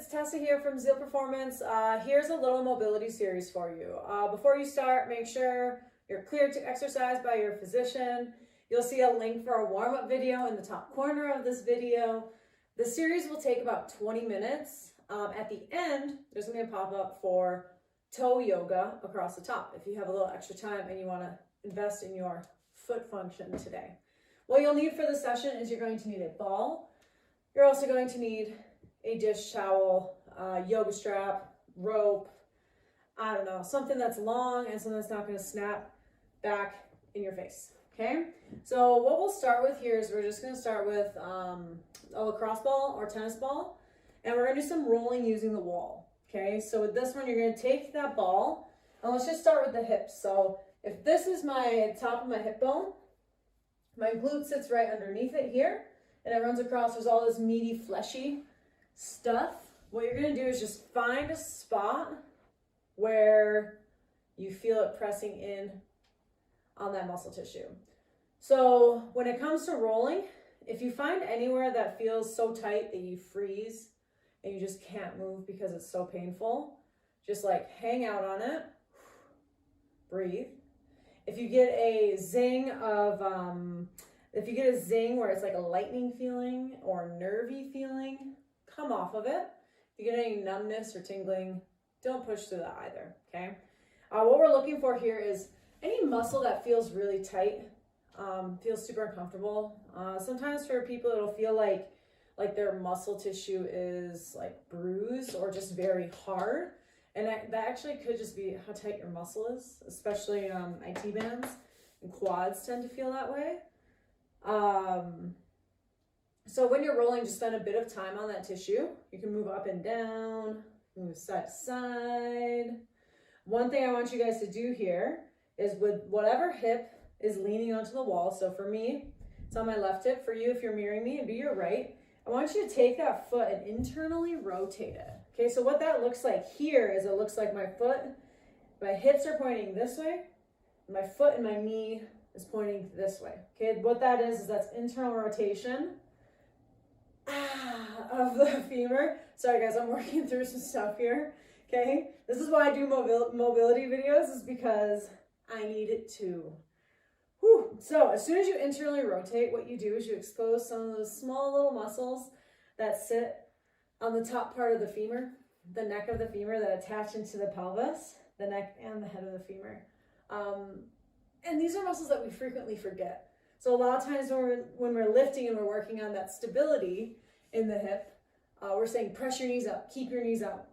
it's Tessa here from Zeal Performance. Here's a little mobility series for you. Before you start, make sure you're cleared to exercise by your physician. You'll see a link for a warm-up video in the top corner of this video. The series will take about 20 minutes. At the end, there's going to be a pop-up for toe yoga across the top if you have a little extra time and you want to invest in your foot function today. What you'll need for the session is you're going to need a ball. You're also going to need a dish towel, yoga strap, rope, I don't know, something that's long and something that's not going to snap back in your face, okay? So what we'll start with here is we're just going to start with a lacrosse ball or tennis ball, and we're going to do some rolling using the wall, okay? So with this one, you're going to take that ball, and let's just start with the hips. So if this is my top of my hip bone, my glute sits right underneath it here, and it runs across. There's all this meaty, fleshy stuff. What you're going to do is just find a spot where you feel it pressing in on that muscle tissue. So when it comes to rolling, if you find anywhere that feels so tight that you freeze and you just can't move because it's so painful, just like hang out on it, breathe. If you get a zing where it's like a lightning feeling or nervy feeling, come off of it. If you get any numbness or tingling, don't push through that either, okay? What we're looking for here is any muscle that feels really tight, feels super uncomfortable. Sometimes for people, it'll feel like their muscle tissue is like bruised or just very hard. And that actually could just be how tight your muscle is, especially IT bands and quads tend to feel that way. So when you're rolling, just spend a bit of time on that tissue. You can move up and down, move side to side. One thing I want you guys to do here is with whatever hip is leaning onto the wall. So for me, it's on my left hip. For you, if you're mirroring me, it'd be your right. I want you to take that foot and internally rotate it. Okay, so what that looks like here is it looks like my hips are pointing this way, my foot and my knee is pointing this way. Okay, what that is that's internal rotation of the femur. Sorry guys, I'm working through some stuff here. Okay, this is why I do mobility videos, is because I need it too. Whew. So as soon as you internally rotate, what you do is you expose some of those small little muscles that sit on the top part of the femur, the neck of the femur that attach into the pelvis, the neck and the head of the femur. And these are muscles that we frequently forget. So a lot of times when we're lifting and we're working on that stability in the hip, we're saying press your knees up, keep your knees out.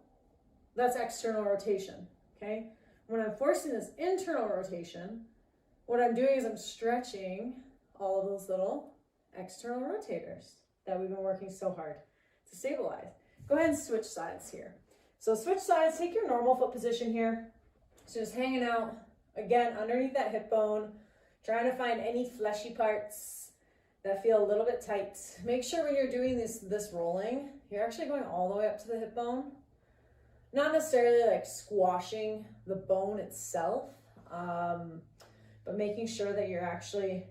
That's external rotation, okay? When I'm forcing this internal rotation, what I'm doing is I'm stretching all of those little external rotators that we've been working so hard to stabilize. Go ahead and switch sides here. So switch sides, take your normal foot position here. So just hanging out, again, underneath that hip bone, trying to find any fleshy parts that feel a little bit tight. Make sure when you're doing this rolling, you're actually going all the way up to the hip bone. Not necessarily like squashing the bone itself, but making sure that you're actually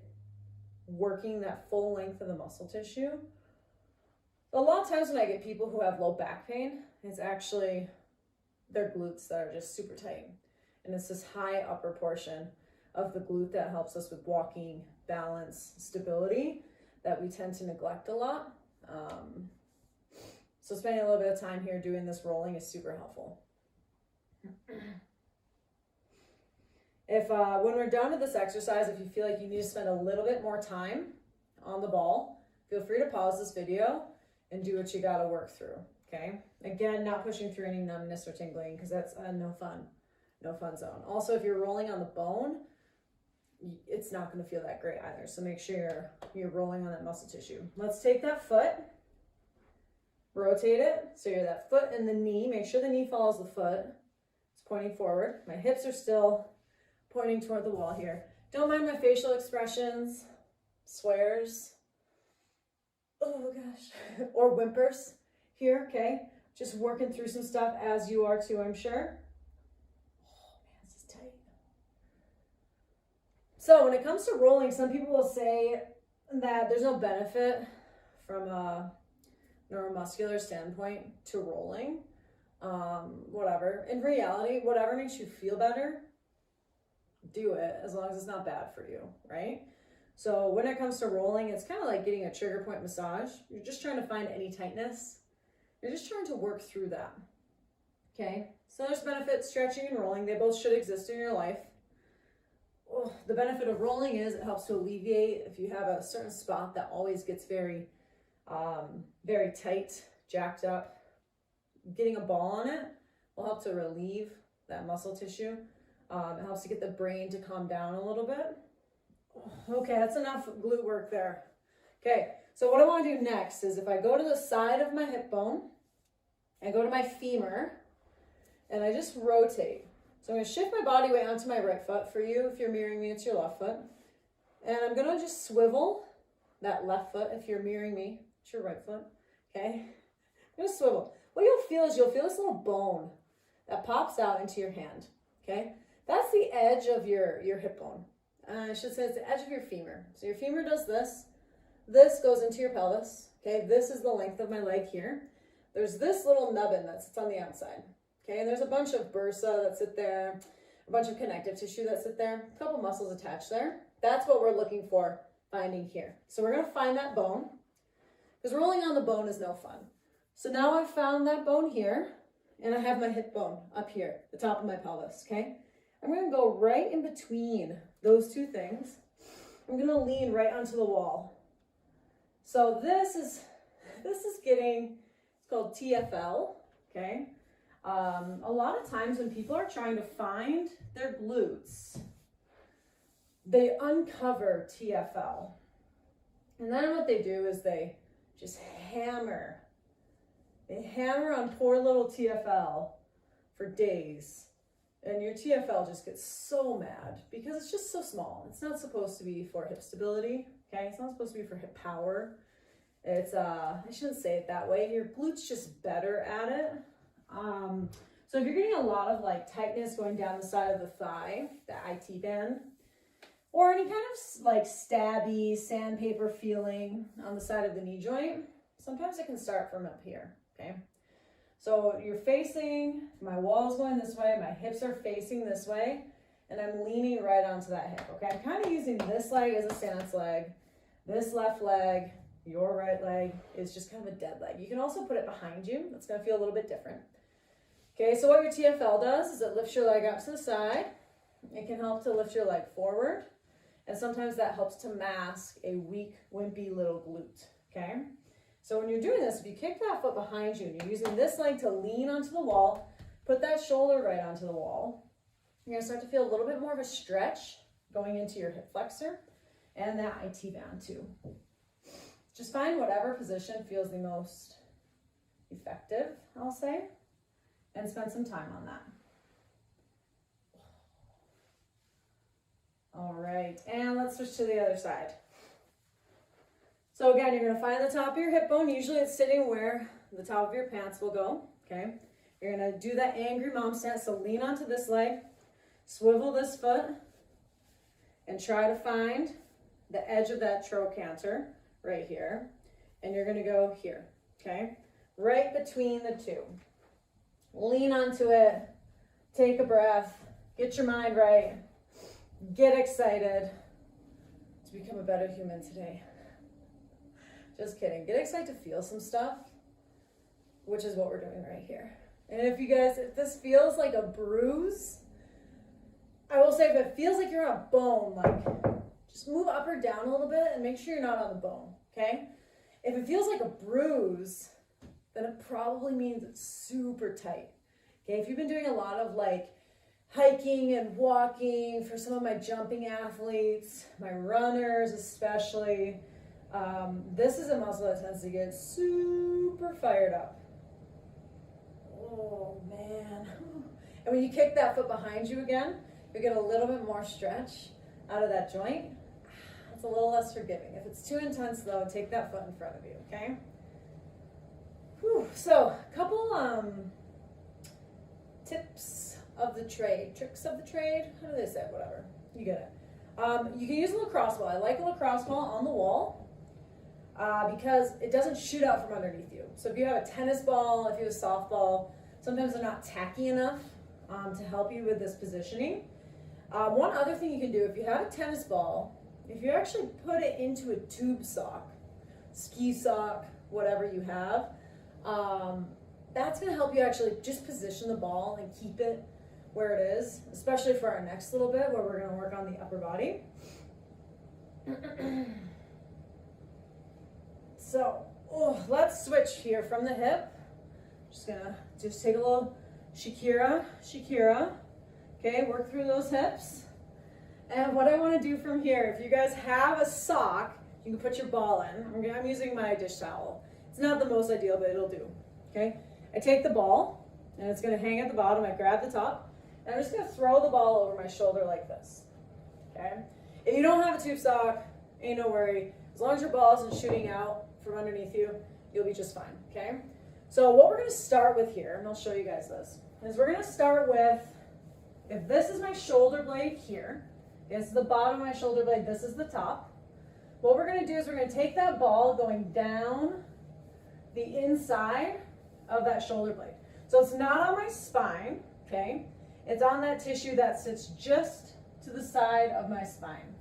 working that full length of the muscle tissue. A lot of times when I get people who have low back pain, it's actually their glutes that are just super tight. And it's this high upper portion of the glute that helps us with walking, balance, stability that we tend to neglect a lot. So spending a little bit of time here doing this rolling is super helpful. If when we're done with this exercise, if you feel like you need to spend a little bit more time on the ball, feel free to pause this video and do what you got to work through, okay? Again, not pushing through any numbness or tingling because that's no fun zone. Also, if you're rolling on the bone, it's not going to feel that great either. So make sure you're rolling on that muscle tissue. Let's take that foot, rotate it. So you're that foot and the knee. Make sure the knee follows the foot. It's pointing forward. My hips are still pointing toward the wall here. Don't mind my facial expressions, swears, oh gosh, or whimpers here, okay? Just working through some stuff as you are too, I'm sure. Oh man, this is tight. So when it comes to rolling, some people will say that there's no benefit from neuromuscular standpoint to rolling. Whatever. In reality, whatever makes you feel better, do it, as long as it's not bad for you, right? So when it comes to rolling, it's kind of like getting a trigger point massage. You're just trying to find any tightness. You're just trying to work through that. Okay, so there's benefits, stretching and rolling. They both should exist in your life. Oh, the benefit of rolling is it helps to alleviate if you have a certain spot that always gets very tight, jacked up. Getting a ball on it will help to relieve that muscle tissue. It helps to get the brain to calm down a little bit. Okay, that's enough glute work there. Okay, so what I want to do next is if I go to the side of my hip bone, I go to my femur, and I just rotate. So I'm going to shift my body weight onto my right foot. For you, if you're mirroring me, it's your left foot. And I'm going to just swivel that left foot. If you're mirroring me, it's your right foot. Okay, I'm going to swivel. What you'll feel is you'll feel this little bone that pops out into your hand. Okay, that's the edge of your hip bone. I should say it's the edge of your femur. So your femur does this. This goes into your pelvis. Okay, this is the length of my leg here. There's this little nubbin that sits on the outside. Okay, and there's a bunch of bursa that sit there, a bunch of connective tissue that sit there, a couple muscles attached there. That's what we're looking for finding here. So we're going to find that bone, because rolling on the bone is no fun. So now I've found that bone here, and I have my hip bone up here, the top of my pelvis, okay? I'm going to go right in between those two things. I'm going to lean right onto the wall. So this is getting, it's called TFL, okay? A lot of times when people are trying to find their glutes, they uncover TFL. And then what they do is they just hammer. They hammer on poor little TFL for days. And your TFL just gets so mad because it's just so small. It's not supposed to be for hip stability, okay? It's not supposed to be for hip power. It's, I shouldn't say it that way. Your glute's just better at it. So if you're getting a lot of like tightness going down the side of the thigh, the IT band, or any kind of like stabby sandpaper feeling on the side of the knee joint, sometimes it can start from up here, okay? So you're facing, my wall's going this way, my hips are facing this way, and I'm leaning right onto that hip, okay? I'm kind of using this leg as a stance leg. This left leg, your right leg is just kind of a dead leg. You can also put it behind you. That's going to feel a little bit different. Okay, so what your TFL does is it lifts your leg up to the side. It can help to lift your leg forward. And sometimes that helps to mask a weak, wimpy little glute, okay? So when you're doing this, if you kick that foot behind you and you're using this leg to lean onto the wall, put that shoulder right onto the wall, you're going to start to feel a little bit more of a stretch going into your hip flexor and that IT band too. Just find whatever position feels the most effective, I'll say, and spend some time on that. All right, and let's switch to the other side. So again, you're gonna find the top of your hip bone. Usually it's sitting where the top of your pants will go, okay? You're gonna do that angry mom stance, so lean onto this leg, swivel this foot, and try to find the edge of that trochanter right here. And you're gonna go here, okay? Right between the two. Lean onto it, take a breath, get your mind right, get excited to become a better human today. Just kidding. Get excited to feel some stuff, which is what we're doing right here. And if you guys, if this feels like a bruise, I will say if it feels like you're on a bone, like just move up or down a little bit and make sure you're not on the bone, okay? If it feels like a bruise, then it probably means it's super tight, okay? If you've been doing a lot of like hiking and walking, for some of my jumping athletes, my runners especially, this is a muscle that tends to get super fired up. Oh man. And when you kick that foot behind you again, you get a little bit more stretch out of that joint. It's a little less forgiving. If it's too intense though, take that foot in front of you, okay? Whew. So, a couple tips of the trade, tricks of the trade, how do they say it? Whatever, you get it. You can use a lacrosse ball. I like a lacrosse ball on the wall. because it doesn't shoot out from underneath you. So if you have a tennis ball, if you have a softball, sometimes they're not tacky enough to help you with this positioning. One other thing you can do, if you have a tennis ball, if you actually put it into a tube sock, ski sock, whatever you have, that's going to help you actually just position the ball and keep it where it is, especially for our next little bit where we're going to work on the upper body. So, let's switch here from the hip. Just gonna take a little Shakira. Okay, work through those hips. And what I want to do from here, if you guys have a sock, you can put your ball in. I'm using my dish towel. It's not the most ideal, but it'll do. Okay, I take the ball, and it's gonna hang at the bottom. I grab the top, and I'm just gonna throw the ball over my shoulder like this. Okay, if you don't have a tube sock, ain't no worry. As long as your ball isn't shooting out from underneath you, you'll be just fine. Okay, so what we're gonna start with here, and I'll show you guys this, is we're gonna start with, if this is my shoulder blade here, this is the bottom of my shoulder blade, this is the top. What we're gonna do is we're gonna take that ball going down the inside of that shoulder blade. So it's not on my spine, okay? It's on that tissue that sits just to the side of my spine.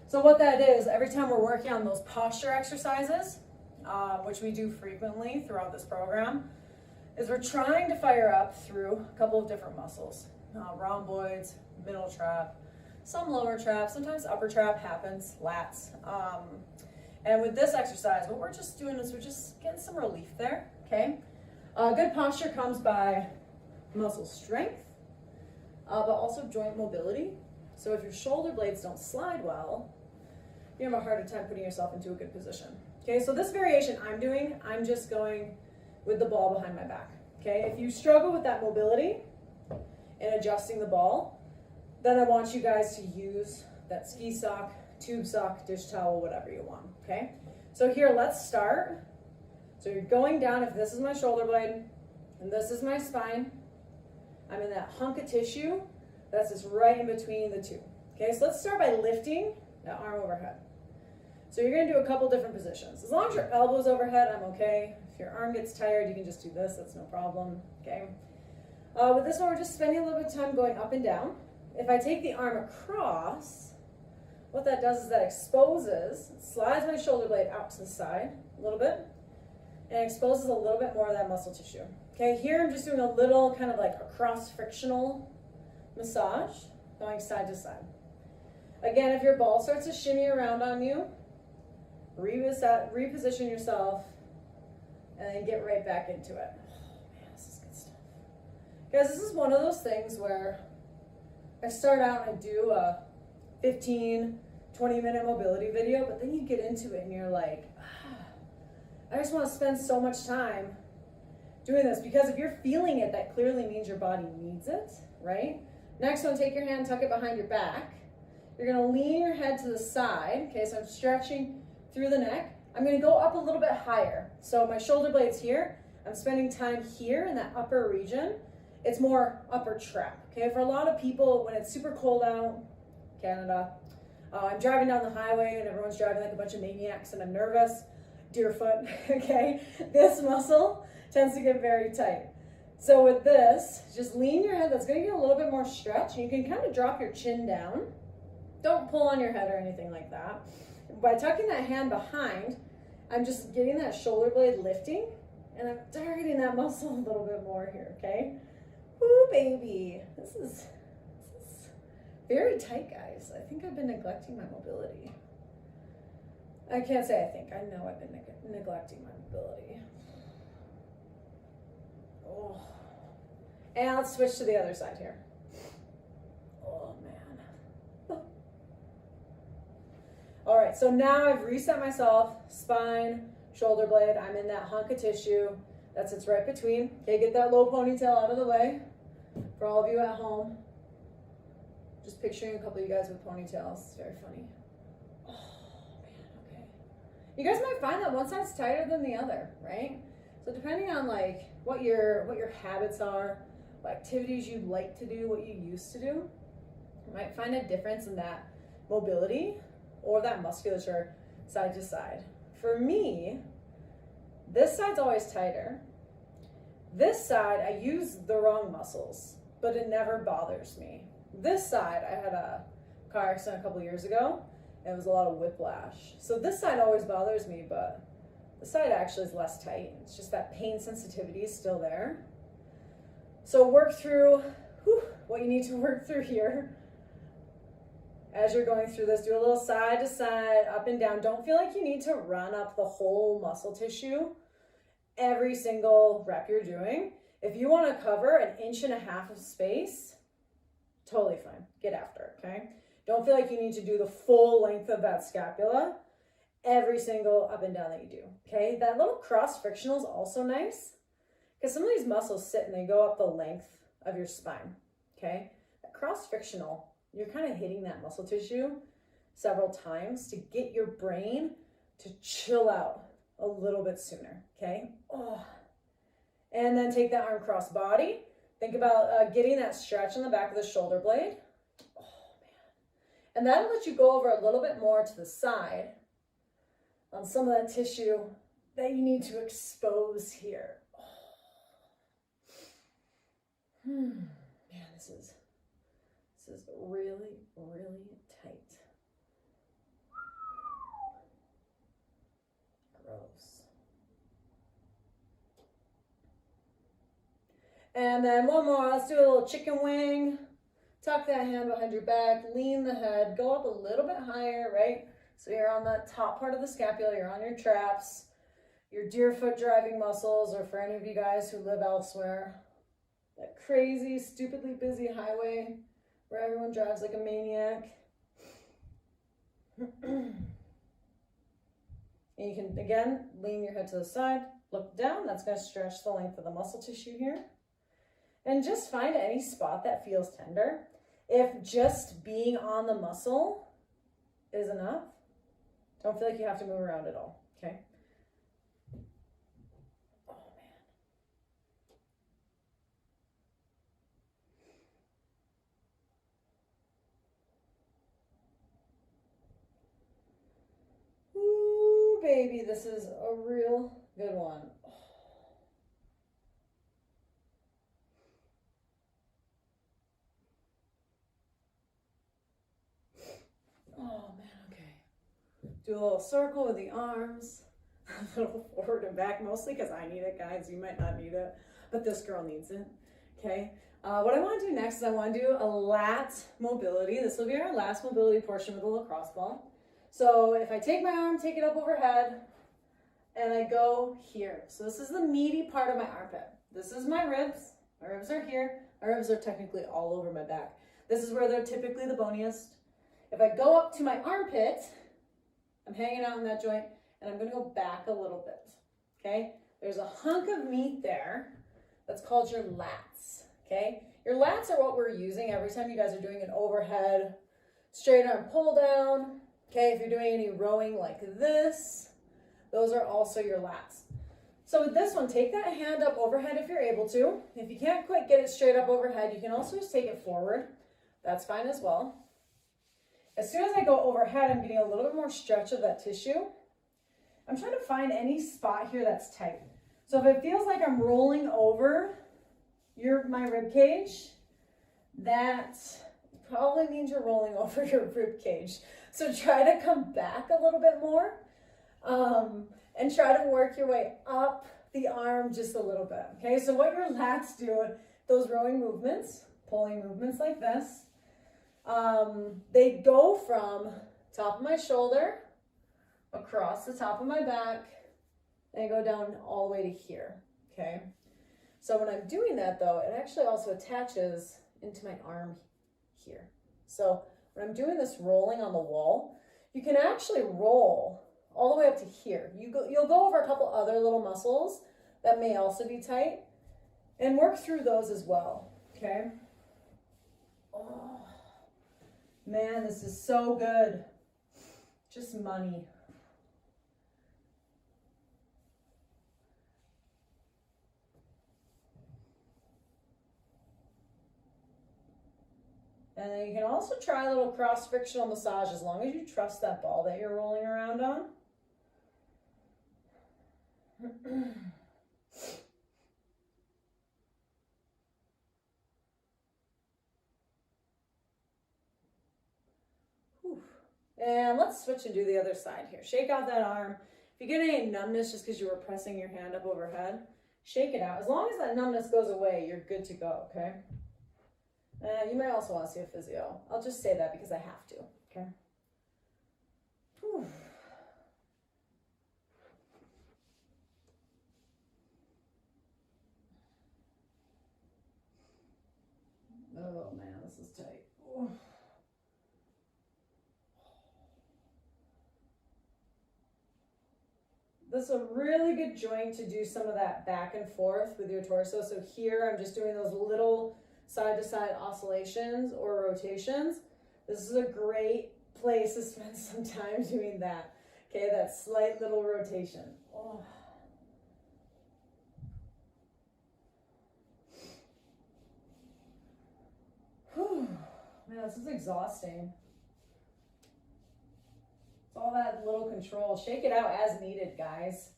So what that is, every time we're working on those posture exercises, which we do frequently throughout this program, is we're trying to fire up through a couple of different muscles. Rhomboids, middle trap, some lower trap, sometimes upper trap happens, lats. And with this exercise, what we're just doing is we're just getting some relief there, okay? Good posture comes by muscle strength, but also joint mobility. So if your shoulder blades don't slide well, you have a harder time putting yourself into a good position. Okay, so this variation I'm just going with the ball behind my back. Okay, if you struggle with that mobility and adjusting the ball, then I want you guys to use that ski sock, tube sock, dish towel, whatever you want. Okay, so here, let's start. So you're going down, if this is my shoulder blade and this is my spine, I'm in that hunk of tissue that's just right in between the two. Okay, so let's start by lifting that arm overhead. So you're gonna do a couple different positions. As long as your elbow's overhead, I'm okay. If your arm gets tired, you can just do this, that's no problem, okay? With this one, we're just spending a little bit of time going up and down. If I take the arm across, what that does is that exposes, slides my shoulder blade out to the side a little bit, and exposes a little bit more of that muscle tissue. Okay, here I'm just doing a little kind of like a cross frictional massage, going side to side. Again, if your ball starts to shimmy around on you, reposition yourself, and then get right back into it. Oh man, this is good stuff. Guys, this is one of those things where I start out and I do a 15, 20-minute mobility video, but then you get into it and you're like, I just want to spend so much time doing this, because if you're feeling it, that clearly means your body needs it, right? Next one, take your hand, tuck it behind your back. You're gonna lean your head to the side. Okay, so I'm stretching through the neck. I'm gonna go up a little bit higher. So my shoulder blade's here. I'm spending time here in that upper region. It's more upper trap. Okay, for a lot of people, when it's super cold out, Canada, I'm driving down the highway and everyone's driving like a bunch of maniacs and I'm nervous. Deer foot, okay? This muscle tends to get very tight. So with this, just lean your head. That's gonna get a little bit more stretch. And you can kind of drop your chin down. Don't pull on your head or anything like that. By tucking that hand behind, I'm just getting that shoulder blade lifting, and I'm targeting that muscle a little bit more here, okay? Ooh, baby. This is very tight, guys. I think I've been neglecting my mobility. I can't say I think. I know I've been neglecting my mobility. Oh. And let's switch to the other side here. Oh, man. All right, so now I've reset myself, spine, shoulder blade. I'm in that hunk of tissue that sits right between. Okay, get that low ponytail out of the way. For all of you at home, just picturing a couple of you guys with ponytails. It's very funny. You guys might find that one side's tighter than the other, right? So depending on like what your habits are, what activities you like to do, what you used to do, you might find a difference in that mobility or that musculature side to side. for me, this side's always tighter. This side, I use the wrong muscles, but it never bothers me. This side, I had a car accident a couple years ago, and it was a lot of whiplash. So this side always bothers me, but the side actually is less tight. It's just that pain sensitivity is still there. So work through what you need to work through here. As you're going through this, do a little side to side, up and down. Don't feel like you need to run up the whole muscle tissue every single rep you're doing. If you want to cover 1.5 inches of space, totally fine. Get after it, okay? Don't feel like you need to do the full length of that scapula every single up and down that you do, okay? That little cross frictional is also nice because some of these muscles sit and they go up the length of your spine, okay? That cross frictional, you're kind of hitting that muscle tissue several times to get your brain to chill out a little bit sooner, okay? Oh. And then take that arm cross body. Think about getting that stretch in the back of the shoulder blade. Oh, man. And that'll let you go over a little bit more to the side on some of that tissue that you need to expose here. Oh. Man, this is really, really tight. Gross. And then one more, let's do a little chicken wing. Tuck that hand behind your back, lean the head, go up a little bit higher, right? So you're on that top part of the scapula, you're on your traps, your deer foot driving muscles, or for any of you guys who live elsewhere, that crazy, stupidly busy highway where everyone drives like a maniac. And you can, again, lean your head to the side, look down. That's going to stretch the length of the muscle tissue here. And just find any spot that feels tender. If just being on the muscle is enough, don't feel like you have to move around at all, okay? Oh, man. Ooh, baby, this is a real good one. Oh, man, okay. Do a little circle with the arms, a little forward and back, mostly because I need it, guys. You might not need it, but this girl needs it, okay? What I want to do next is I want to do a lat mobility. This will be our last mobility portion with the lacrosse ball. So if I take my arm, take it up overhead, and I go here. So this is the meaty part of my armpit. This is my ribs. My ribs are here. My ribs are technically all over my back. This is where they're typically the boniest. If I go up to my armpit, I'm hanging out in that joint, and I'm going to go back a little bit, okay? There's a hunk of meat there that's called your lats, okay? Your lats are what we're using every time you guys are doing an overhead straight arm pull down, okay? If you're doing any rowing like this, those are also your lats. So with this one, take that hand up overhead if you're able to. If you can't quite get it straight up overhead, you can also just take it forward. That's fine as well. As soon as I go overhead, I'm getting a little bit more stretch of that tissue. I'm trying to find any spot here that's tight. So if it feels like I'm rolling over my rib cage, that probably means you're rolling over your rib cage. So try to come back a little bit more and try to work your way up the arm just a little bit. Okay, so what your lats do, those rowing movements, pulling movements like this, they go from top of my shoulder across the top of my back and go down all the way to here, okay? So when I'm doing that though, it actually also attaches into my arm here. So when I'm doing this rolling on the wall, you can actually roll all the way up to here. You'll go over a couple other little muscles that may also be tight and work through those as well, okay? Oh. Man, this is so good. Just money. And then you can also try a little cross-frictional massage as long as you trust that ball that you're rolling around on. And let's switch and do the other side here. Shake out that arm. If you get any numbness just because you were pressing your hand up overhead, shake it out. As long as that numbness goes away, you're good to go, okay? You might also want to see a physio. I'll just say that because I have to, okay? Whew. Oh man, this is tight. Ooh. This is a really good joint to do some of that back and forth with your torso. So here I'm just doing those little side-to-side oscillations or rotations. This is a great place to spend some time doing that. Okay, that slight little rotation. Oh. Whew. Man, this is exhausting. It's all that little control. Shake it out as needed, guys.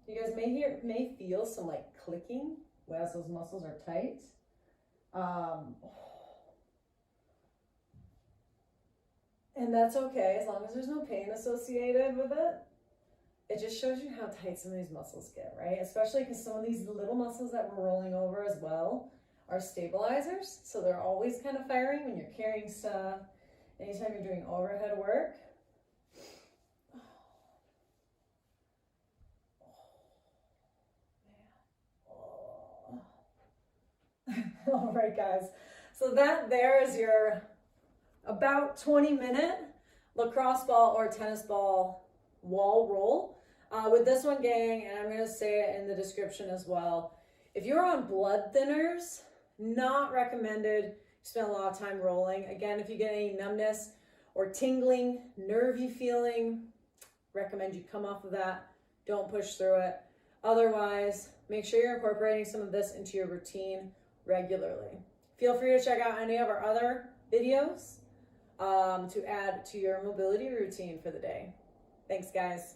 You guys may feel some like clicking as those muscles are tight. And that's okay as long as there's no pain associated with it. It just shows you how tight some of these muscles get, right? Especially because some of these little muscles that we're rolling over as well are stabilizers. So they're always kind of firing when you're carrying stuff, anytime you're doing overhead work. All right, guys. So that there is your about 20-minute lacrosse ball or tennis ball wall roll. With this one, gang, and I'm going to say it in the description as well, if you're on blood thinners, not recommended. Spend a lot of time rolling. Again, if you get any numbness or tingling, nervy feeling, recommend you come off of that. Don't push through it. Otherwise, make sure you're incorporating some of this into your routine regularly. Feel free to check out any of our other videos to add to your mobility routine for the day. Thanks, guys.